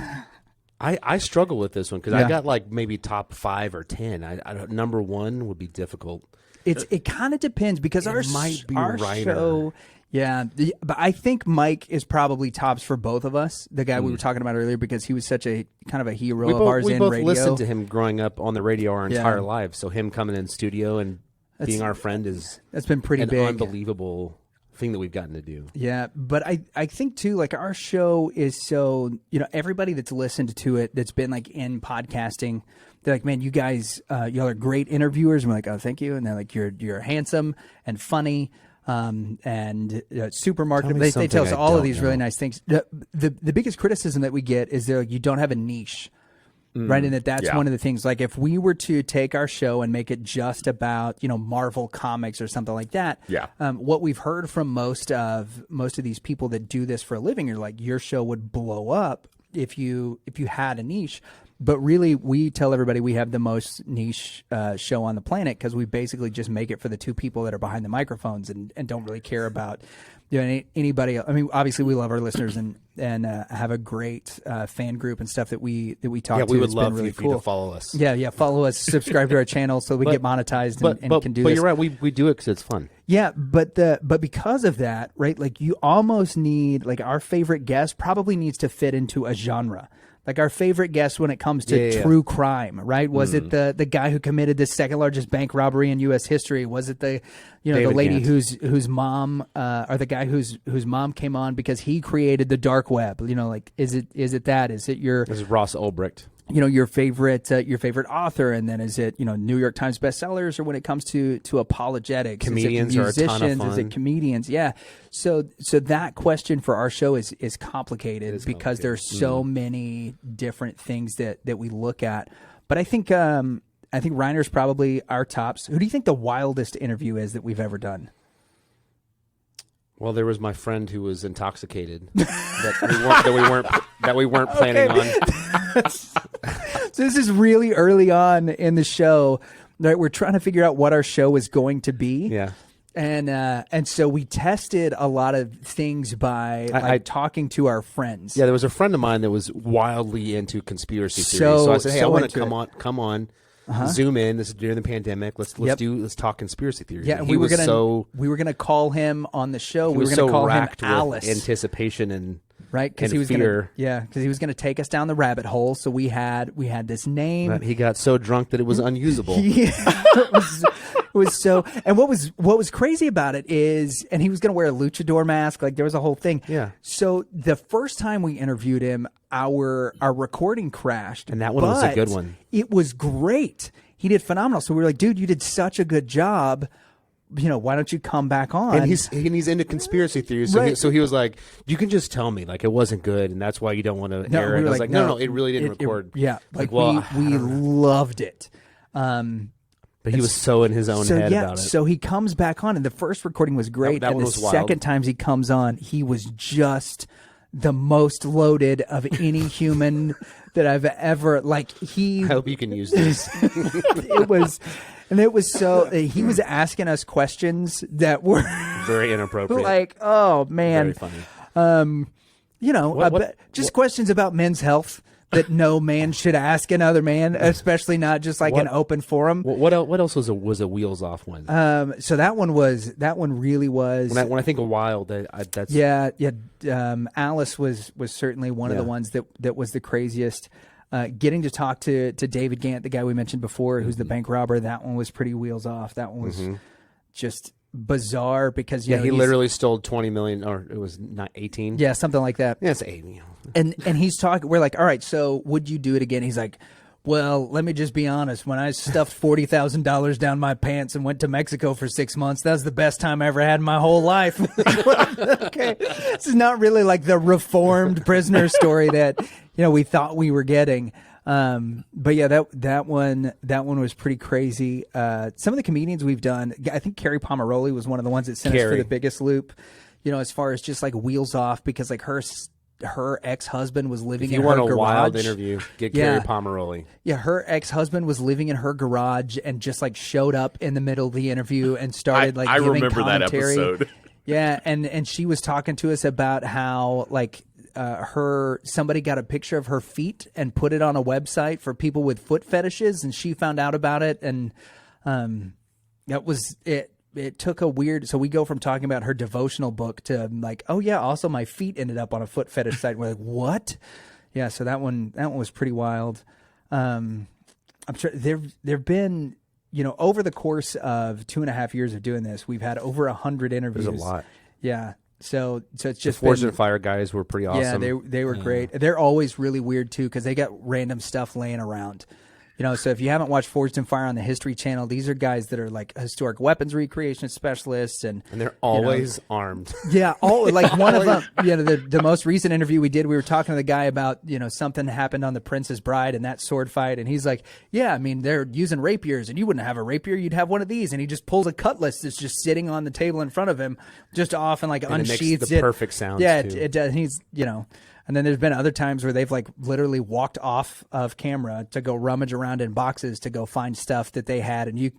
I struggle with this one because I got like maybe top 5 or 10. Number 1 would be difficult. It kind of depends because our show. Yeah, but I think Mike is probably tops for both of us. The guy we were talking about earlier, because he was such a kind of a hero of ours in radio. We both listened to him growing up on the radio our entire lives. So him coming in studio and being our friend that's been pretty big, unbelievable thing that we've gotten to do. Yeah, but I think too, like our show is so, everybody that's listened to it that's been like in podcasting, they're like, man, you guys, y'all are great interviewers. And we're like, oh, thank you. And they're like, you're handsome and funny. And supermarket, they tell us all of these really nice things. The biggest criticism that we get is they're like, you don't have a niche. Right, and that's one of the things. Like, if we were to take our show and make it just about Marvel comics or something like that, what we've heard from most of these people that do this for a living are like, your show would blow up if you had a niche. But really, we tell everybody we have the most niche show on the planet because we basically just make it for the 2 people that are behind the microphones and don't really care about anybody else. I mean, obviously, we love our listeners and have a great fan group and stuff that we talk to. Yeah, we would it's love been really for you to follow us. Yeah, follow us, subscribe to our channel so we get monetized and can do this. But you're right, we do it because it's fun. Yeah, but because of that, right? Like you almost need our favorite guest probably needs to fit into a genre. Like our favorite guest when it comes to true crime, right? Was it the guy who committed the second largest bank robbery in U.S. history? Was it the the lady whose mom or the guy whose mom came on because he created the dark web? Is it that? Is it This is Ross Ulbricht. Your favorite author, and then is it New York Times bestsellers, or when it comes to apologetics, comedians is it musicians, are a ton of fun. Is it comedians? Yeah. So that question for our show is complicated because there's so many different things that we look at. But I think Reiner's probably our tops. Who do you think the wildest interview is that we've ever done? Well, there was my friend who was intoxicated that we weren't planning on. So this is really early on in the show, right? We're trying to figure out what our show is going to be. Yeah. And so we tested a lot of things by talking to our friends. Yeah, there was a friend of mine that was wildly into conspiracy theories. So I said, hey, I want to come on. Zoom in. This is during the pandemic. Let's talk conspiracy theories. Yeah, we were gonna call him on the show. We were gonna call him Alice. Anticipation and because he was fear. Because he was gonna take us down the rabbit hole. So we had this name. But he got so drunk that it was unusable. It was so. And what was crazy about it is, and he was gonna wear a luchador mask. Like there was a whole thing. Yeah. So the first time we interviewed him, our recording crashed, and that one was a good one. It was great. He did phenomenal. So we were like, dude, you did such a good job. Why don't you come back on? And he's into conspiracy theories. So he was like, you can just tell me like it wasn't good, and that's why you don't want to air it. I was like, no, it really didn't record. We loved it. But he was so in his own head about it. So he comes back on, and the first recording was great. That and one the was wild. Second times he comes on, he was just the most loaded of any human that I've ever I hope you can use this. It was so he was asking us questions that were very inappropriate. Like, oh man, very funny. Just questions about men's health that no man should ask another man, especially not just an open forum. What else was a wheels off one? So that one really was. When I think of wild, that's Alice was certainly one of the ones that was the craziest. Getting to talk to David Gant, the guy we mentioned before, who's the bank robber, that one was pretty wheels off. That one was just bizarre because he literally stole 20 million, or it was not 18. Yeah, something like that. Yeah, it's 80. And he's talking. We're like, all right, so would you do it again? He's like, well, let me just be honest. When I stuffed $40,000 down my pants and went to Mexico for 6 months, that was the best time I ever had in my whole life. Okay, this is not really like the reformed prisoner story that we thought we were getting. But yeah, that one was pretty crazy. Some of the comedians we've done, I think Carrie Pomeroli was one of the ones that sent us for the biggest loop. As far as just like wheels off, because like her ex-husband was living in her garage. If you want a wild interview, get Carrie Pomeroli. Yeah, her ex-husband was living in her garage and just like showed up in the middle of the interview and started like giving commentary. I remember that episode. Yeah, and she was talking to us about how like somebody got a picture of her feet and put it on a website for people with foot fetishes, and she found out about it, and that was it. It took a weird, so we go from talking about her devotional book to like, oh yeah, also my feet ended up on a foot fetish site. We're like, what? Yeah, so that one was pretty wild. I'm sure there've been, over the course of 2.5 years of doing this, we've had over 100 interviews. There's a lot. Yeah. So it's just the Forged and Fire guys were pretty awesome. Yeah, they were great. They're always really weird too because they got random stuff laying around. So if you haven't watched Forged in Fire on the History Channel, these are guys that are like historic weapons recreation specialists, and they're always armed. Yeah, like one of them. The most recent interview we did, we were talking to the guy about something happened on The Princess Bride and that sword fight, and he's like, "Yeah, I mean they're using rapiers, and you wouldn't have a rapier, you'd have one of these." And he just pulls a cutlass that's just sitting on the table in front of him, just off and like unsheathes it. Makes the perfect sound. Yeah, too. It does. He's And then there's been other times where they've like literally walked off of camera to go rummage around in boxes to go find stuff that they had, and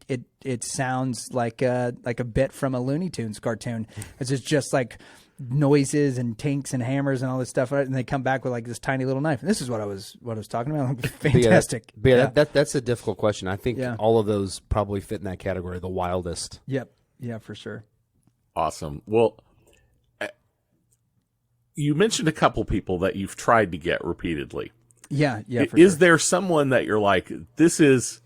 it sounds like a bit from a Looney Tunes cartoon. It's just like noises and tanks and hammers and all this stuff, and they come back with like this tiny little knife. And this is what I was talking about. Fantastic. That's a difficult question. I think all of those probably fit in that category, the wildest. Yep. Yeah, for sure. Awesome. Well, you mentioned a couple people that you've tried to get repeatedly. Yeah. Is there someone that you're like, this is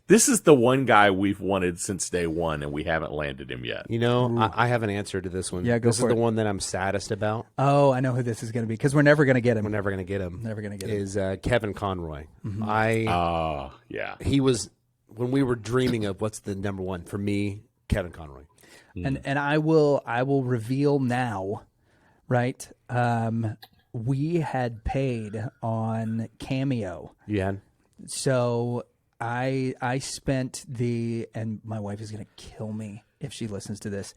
the one guy we've wanted since day one, and we haven't landed him yet? I have an answer to this one. Yeah, this is the one that I'm saddest about. Oh, I know who this is going to be because we're never going to get him. Never going to get him. Is Kevin Conroy. Mm-hmm. He was, when we were dreaming of what's the number one for me, Kevin Conroy. And I will reveal now. Right. We had paid on Cameo. Yeah. So I spent and my wife is going to kill me if she listens to this.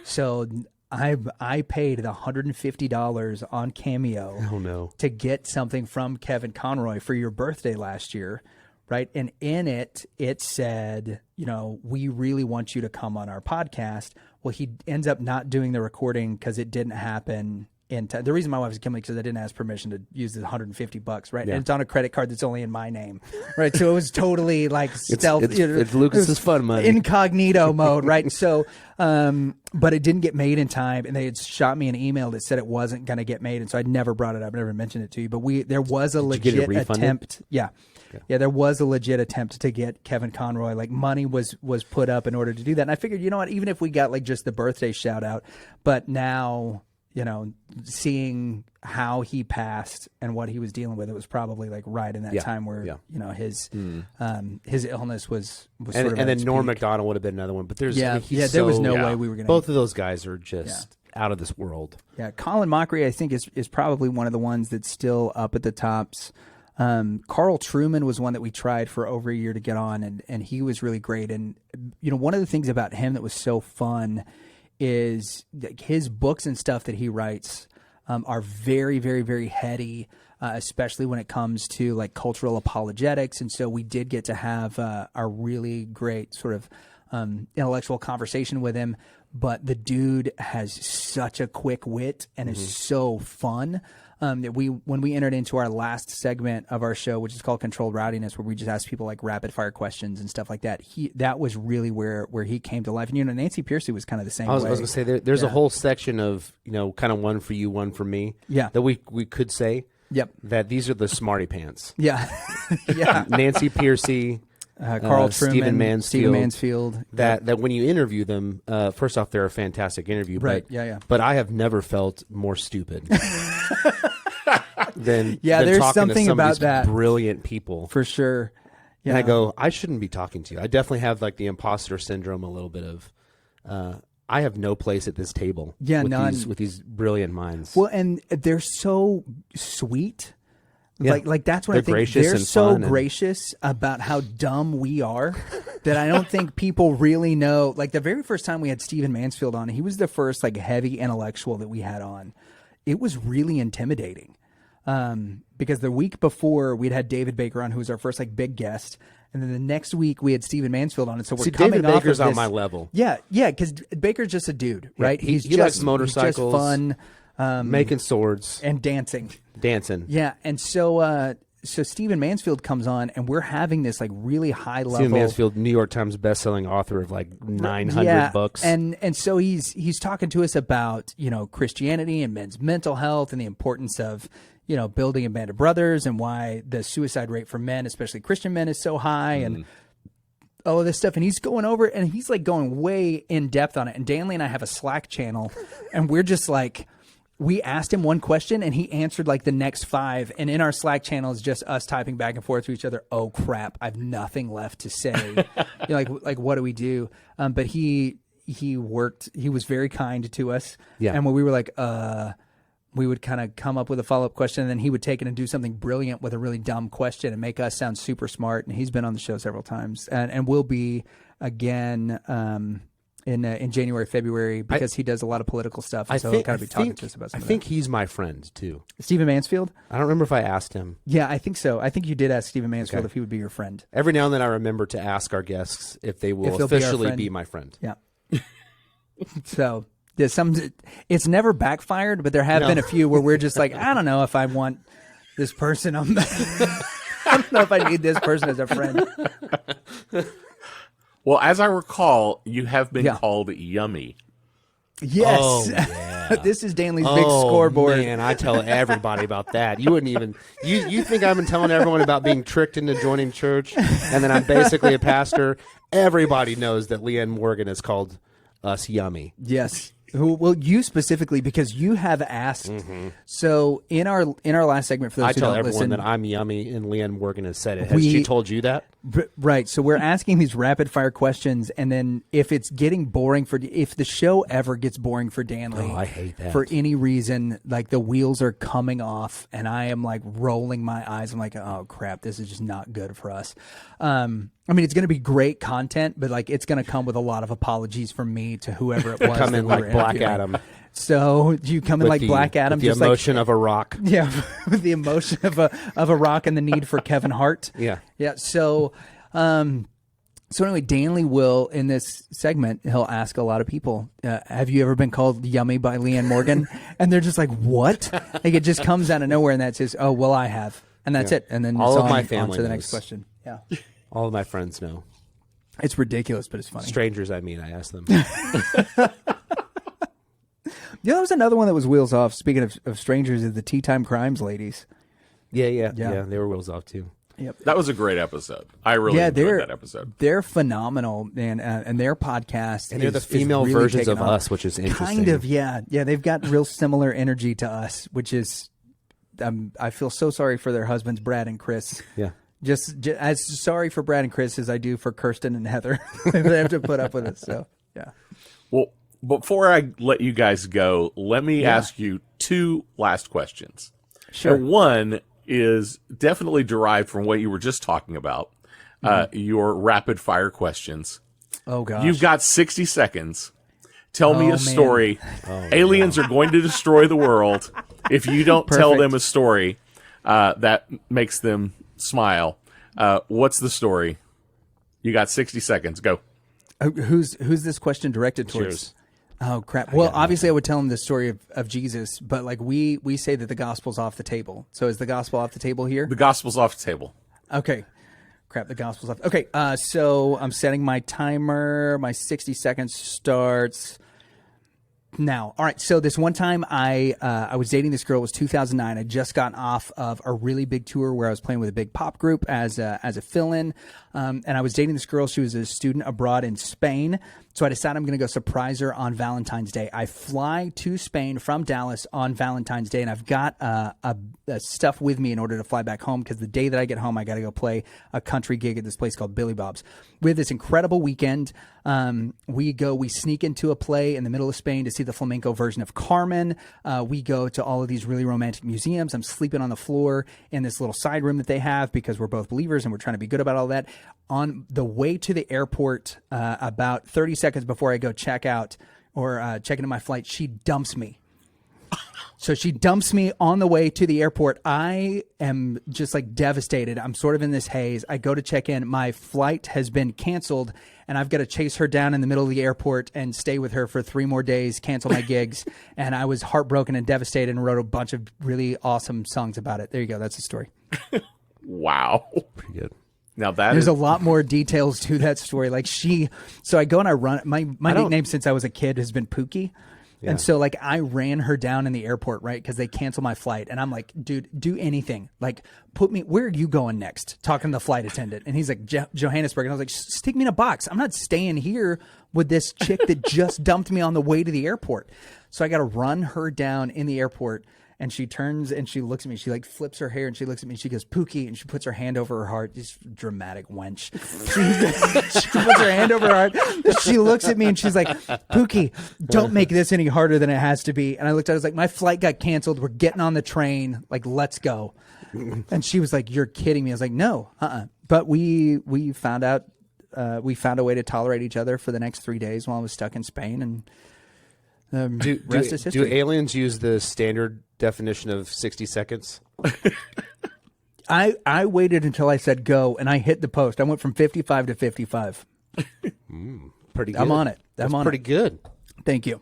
So I paid the $150 on Cameo. Oh no. To get something from Kevin Conroy for your birthday last year. Right. And in it said, we really want you to come on our podcast. Well, he ends up not doing the recording because it didn't happen in time. The reason my wife was killing me because I didn't ask permission to use the $150, right? Yeah. And it's on a credit card that's only in my name, right? So it was totally like stealth. It's Lucas's fun money. Incognito mode, right? So, but it didn't get made in time, and they had shot me an email that said it wasn't going to get made, and so I never brought it up, never mentioned it to you. But there was a legit attempt. Yeah. Yeah, there was a legit attempt to get Kevin Conroy. Like money was put up in order to do that. And I figured, you know what, even if we got like just the birthday shout out, but now, seeing how he passed and what he was dealing with, it was probably like right in that time where, his illness was and then Norm Macdonald would have been another one. But there's there was no way we were going to. Both of those guys are just out of this world. Yeah, Colin Mockery, I think, is probably one of the ones that's still up at the tops. Carl Truman was one that we tried for over a year to get on, and he was really great. And, one of the things about him that was so fun is his books and stuff that he writes are very, very, very heady, especially when it comes to like cultural apologetics. And so we did get to have a really great sort of intellectual conversation with him. But the dude has such a quick wit and is so fun. That when we entered into our last segment of our show, which is called Controlled Rowdiness, where we just ask people like rapid fire questions and stuff like that, that was really where he came to life. And Nancy Pearcey was kind of the same way. I was going to say there's a whole section of kind of one for you, one for me. Yeah. That we could say. Yep. that these are the smarty pants. Yeah. Yeah. Nancy Piercy, Carl Truman, Stephen Mansfield. That when you interview them, first off, they're a fantastic interview. Right. But, Yeah. But I have never felt more stupid than there's talking something to some about of these that. Brilliant people. For sure. Yeah. And I go, I shouldn't be talking to you. I definitely have like the imposter syndrome, a little bit of. I have no place at this table. Yeah, with none. with these brilliant minds. Well, and they're so sweet. Yeah. Like that's what They're I think. gracious They're and so fun and- gracious about how dumb we are that I don't think people really know. Like the very first time we had Stephen Mansfield on, he was the first like heavy intellectual that we had on. It was really intimidating because the week before we'd had David Baker on, who was our first like big guest. And then the next week we had Stephen Mansfield on, and so we're coming David off Baker's of on this, my level. Yeah, because Baker's just a dude, right? he just likes motorcycles, he's just fun, making swords, and dancing. Yeah, and so Stephen Mansfield comes on, and we're having this like really high level. Stephen Mansfield, New York Times bestselling author of like 900 books, and so he's talking to us about Christianity and men's mental health and the importance of building a band of brothers and why the suicide rate for men, especially Christian men, is so high and all of this stuff. And he's going over and he's like going way in depth on it. And Danley and I have a Slack channel and we're just like, we asked him one question and he answered like the next 5. And in our Slack channel is just us typing back and forth to each other. Oh crap, I have nothing left to say. Like what do we do? But he was very kind to us. Yeah. And when we were like, we would kind of come up with a follow-up question, and then he would take it and do something brilliant with a really dumb question and make us sound super smart. And he's been on the show several times, and will be again in January, February, because he does a lot of political stuff. And so he'll kind of be talking to us about some I think he's my friend too. Stephen Mansfield? I don't remember if I asked him. Yeah, I think so. I think you did ask Stephen Mansfield if he would be your friend. Every now and then I remember to ask our guests if they will they'll be our officially friend. be my friend. Yeah. So there's it's never backfired, but there have been a few where we're just like, I don't know if I want this person on I don't know if I need this person as a friend. Well, as I recall, you have been Yeah. called Yummy. Yes. Oh, yeah. This is Danley's big scoreboard. Man, I tell everybody about that. You wouldn't even you think I've been telling everyone about being tricked into joining church and then I'm basically a pastor. Everybody knows that Leanne Morgan has called us Yummy. Yes. Well, you specifically, because you have asked. So in our last segment, for those I who tell don't everyone listen, that I'm Yummy and Leanne Morgan has said it. Has she told you that? Right. So we're asking these rapid fire questions, and then if it's getting boring if the show ever gets boring for Danley, I hate that. for any reason, like the wheels are coming off, and I am like rolling my eyes. I'm like, oh crap, this is just not good for us. I mean, it's going to be great content, but like it's going to come with a lot of apologies from me to whoever it was. Come that in we were like Black interviewing. Adam. So you come in like Black Adam, with the just emotion like, of a rock. yeah, with the emotion of a rock and the need for Kevin Hart. Yeah. Yeah. So, so anyway, Danley will, in this segment, he'll ask a lot of people, have you ever been called Yummy by Leanne Morgan? And they're just like, what? Like it just comes out of nowhere and that says, oh, well, I have. And that's it. And then All it's of my on family to the knows. next question. Yeah. All of my friends know. It's ridiculous, but it's funny. Strangers, I mean, I ask them. Yeah, that was another one that was wheels off. Speaking of strangers, is the Tea Time Crimes ladies. Yeah. They were wheels off too. Yep. That was a great episode. I really enjoyed that episode. They're phenomenal, man, and their podcast. And they're the is female really versions taken of off. us, which is interesting. Kind of, yeah. They've got real similar energy to us, which is, I feel so sorry for their husbands, Brad and Chris. Yeah. Just as sorry for Brad and Chris as I do for Kirsten and Heather. They have to put up with it. So, yeah. Well, before I let you guys go, let me ask you 2 last questions. Sure. And one is definitely derived from what you were just talking about, your rapid fire questions. Oh, gosh. You've got 60 seconds. Tell me Oh, a man. story. Aliens are going to destroy the world. If you don't tell Perfect. them a story that makes them smile, what's the story? You got 60 seconds. Go. Who's this question directed towards? Yours. Oh crap! Well, obviously, I would tell him the story of Jesus, but like we say that the gospel's off the table. So is the gospel off the table here? The gospel's off the table. Okay. Crap, the gospel's off. Okay, so I'm setting my timer. My 60 seconds starts now. All right, so this one time I was dating this girl. It was 2009. I just gotten off of a really big tour where I was playing with a big pop group as a fill-in, and I was dating this girl. She was a student abroad in Spain, so I decided I'm going to go surprise her on Valentine's Day. I fly to Spain from Dallas on Valentine's Day, and I've got stuff with me in order to fly back home because the day that I get home, I got to go play a country gig at this place called Billy Bob's. We have this incredible weekend. We sneak into a play in the middle of Spain to see the flamenco version of Carmen. We go to all of these really romantic museums. I'm sleeping on the floor in this little side room that they have because we're both believers and we're trying to be good about all that. On the way to the airport, about 30 seconds before I go check out or check into my flight, she dumps me. So she dumps me on the way to the airport. I am just like devastated. I'm sort of in this haze. I go to check in. My flight has been canceled, and I've got to chase her down in the middle of the airport and stay with her for 3 more days, cancel my gigs. And I was heartbroken and devastated and wrote a bunch of really awesome songs about it. There you go. That's the story. Wow. Pretty good. Now there's a lot more details to that story. Like so I go and I run. My nickname since I was a kid has been Pookie. Yeah. And so, like, I ran her down in the airport, right, because they canceled my flight. And I'm like, dude, do anything. Like, where are you going next? Talking to the flight attendant. And he's like, Johannesburg. And I was like, stick me in a box. I'm not staying here with this chick that just dumped me on the way to the airport. So I got to run her down in the airport. And she turns and she looks at me. She like flips her hair and she looks at me. And she goes, Pookie. And she puts her hand over her heart. This dramatic wench. She puts her hand over her heart. She looks at me and she's like, Pookie, don't make this any harder than it has to be. And I looked at her. I was like, my flight got canceled. We're getting on the train. Like, let's go. And she was like, you're kidding me. I was like, no, But we found out, we found a way to tolerate each other for the next 3 days while I was stuck in Spain. And rest is history. Do aliens use the standard definition of 60 seconds? I waited until I said go, and I hit the post. I went from 55 to 55. Pretty good. I'm on it. That's pretty good. Thank you.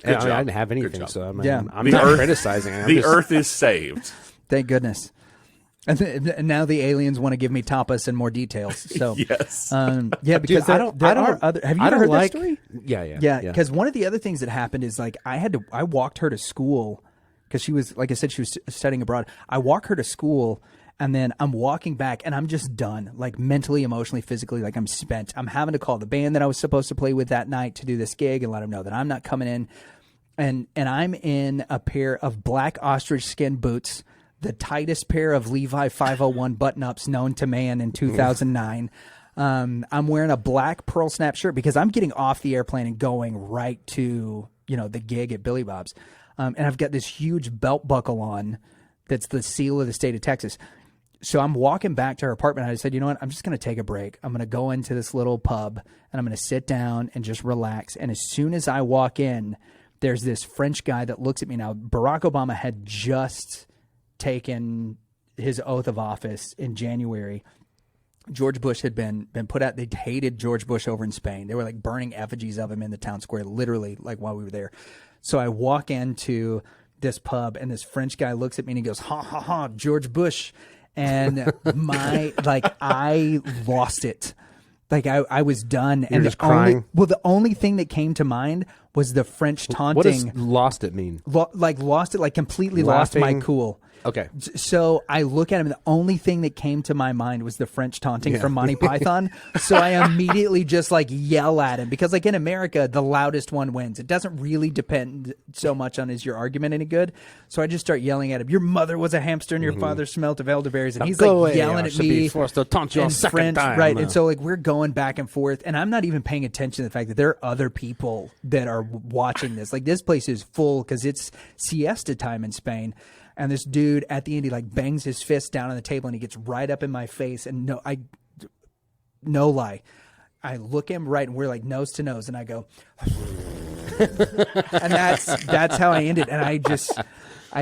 I didn't have anything, so I'm The not Earth- criticizing. The Earth is saved. Thank goodness. And now the aliens want to give me tapas and more details. So Yes. yeah, because Dude, there are other. Have you ever heard that story? Yeah. Because one of the other things that happened is like I walked her to school because she was, like I said, she was studying abroad. I walk her to school and then I'm walking back and I'm just done, like mentally, emotionally, physically, like I'm spent. I'm having to call the band that I was supposed to play with that night to do this gig and let them know that I'm not coming in. And I'm in a pair of black ostrich skin boots, the tightest pair of Levi 501 button-ups known to man in 2009. I'm wearing a black pearl snap shirt because I'm getting off the airplane and going right to, the gig at Billy Bob's. And I've got this huge belt buckle on that's the seal of the state of Texas. So I'm walking back to her apartment. I said, you know what? I'm just going to take a break. I'm going to go into this little pub and I'm going to sit down and just relax. And as soon as I walk in, there's this French guy that looks at me. Now, Barack Obama had just taken his oath of office in January. George Bush had been put out. They hated George Bush over in Spain. They were like burning effigies of him in the town square, literally, like while we were there. So I walk into this pub and this French guy looks at me and he goes, ha, ha, ha, George Bush. And I lost it. Like I was done. You're just crying? The only thing that came to mind was the French taunting. What does lost it mean? Lost it, like completely Laughing. lost my cool. Okay. So I look at him, and the only thing that came to my mind was the French taunting from Monty Python. So I immediately just like yell at him because, like in America, the loudest one wins. It doesn't really depend so much on is your argument any good. So I just start yelling at him. Your mother was a hamster, and your father smelt of elderberries, and he's like yelling at me. Be forced to taunt you a second French, time. right? And so like we're going back and forth, and I'm not even paying attention to the fact that there are other people that are watching this. Like this place is full because it's siesta time in Spain. And this dude at the end, he like bangs his fist down on the table and he gets right up in my face. And no lie, I look him right and we're like nose to nose. And I go, and that's how I ended. And I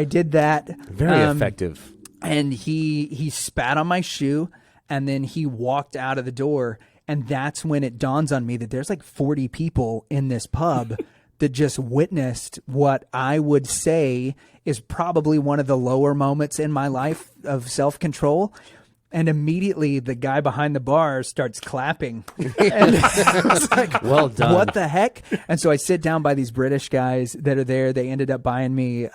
did that. Very effective. And he spat on my shoe and then he walked out of the door. And that's when it dawns on me that there's like 40 people in this pub that just witnessed what I would say is probably one of the lower moments in my life of self-control. And immediately the guy behind the bar starts clapping. And I was like, Well done. what the heck? And so I sit down by these British guys that are there. They ended up buying me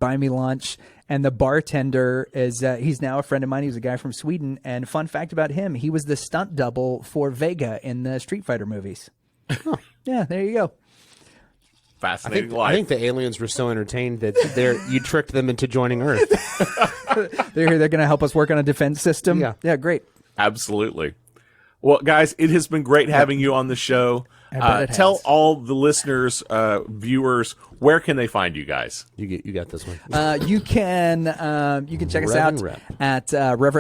lunch. And the bartender is, he's now a friend of mine. He was a guy from Sweden. And fun fact about him, he was the stunt double for Vega in the Street Fighter movies. Yeah, there you go. Fascinating I life. think the aliens were so entertained that you tricked them into joining Earth. They're going to help us work on a defense system. Yeah, Great. Absolutely. Well, guys, it has been great having you on the show. bet it Tell has. all the listeners, viewers, where can they find you guys? You got this one. You can check us Rev out and Rep. at Rev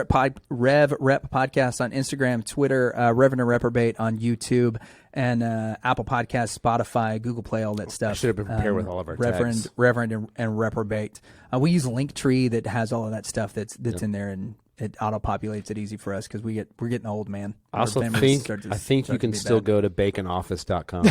Rep Podcast on Instagram, Twitter, Reverend and Reprobate on YouTube, and Apple Podcasts, Spotify, Google Play, all that stuff. should have been prepared with all of our tags. Reverend and Reprobate. We use Linktree that has all of that stuff that's in there, and it auto populates it easy for us because we're getting old, man. I also Our memories think start to you can be still bad. go to baconoffice.com.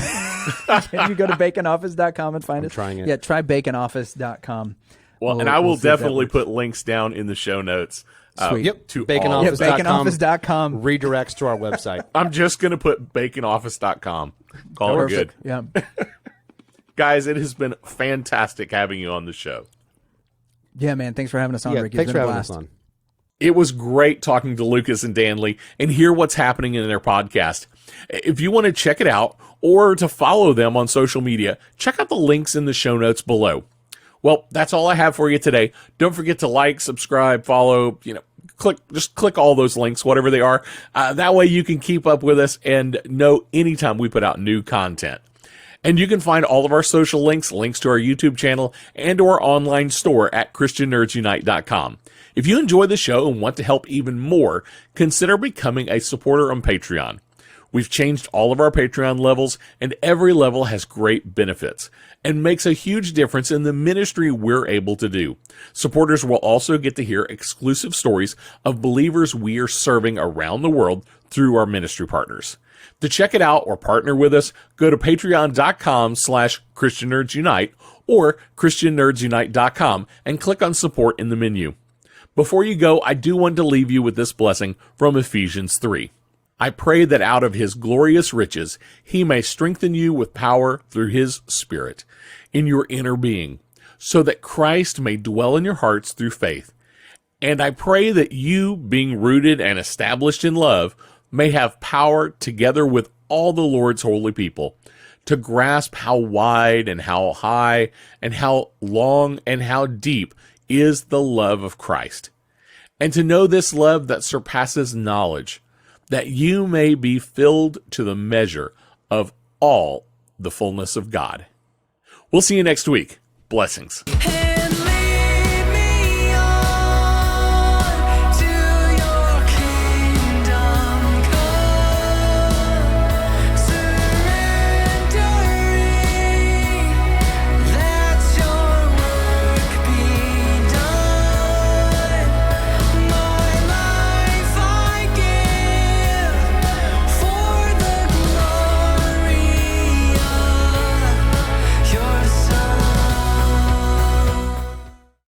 Can you go to baconoffice.com and find I'm it? trying it. Yeah, try baconoffice.com. Well, and I will see if that definitely works. put links down in the show notes. Sweet. Yep. To Baconoffice. all. baconoffice.com. Redirects to our website. I'm just going to put baconoffice.com. Call it good. Yeah. Guys, it has been fantastic having you on the show. Yeah, man. Thanks for having us on, Yeah, Ricky. thanks It's for been a having us blast. on. It was great talking to Lucas and Danley and hear what's happening in their podcast. If you want to check it out or to follow them on social media, check out the links in the show notes below. Well, that's all I have for you today. Don't forget to like, subscribe, follow, click all those links, whatever they are. That way you can keep up with us and know anytime we put out new content. And you can find all of our social links to our YouTube channel, and to our online store at ChristianNerdsUnite.com. If you enjoy the show and want to help even more, consider becoming a supporter on Patreon. We've changed all of our Patreon levels, and every level has great benefits and makes a huge difference in the ministry we're able to do. Supporters will also get to hear exclusive stories of believers we are serving around the world through our ministry partners. To check it out or partner with us, go to patreon.com/ChristianNerdsUnite or ChristianNerdsUnite.com and click on support in the menu. Before you go, I do want to leave you with this blessing from Ephesians 3. I pray that out of his glorious riches, he may strengthen you with power through his Spirit in your inner being, so that Christ may dwell in your hearts through faith. And I pray that you, being rooted and established in love, may have power together with all the Lord's holy people to grasp how wide and how high and how long and how deep is the love of Christ, and to know this love that surpasses knowledge, that you may be filled to the measure of all the fullness of God. We'll see you next week. Blessings. Hey.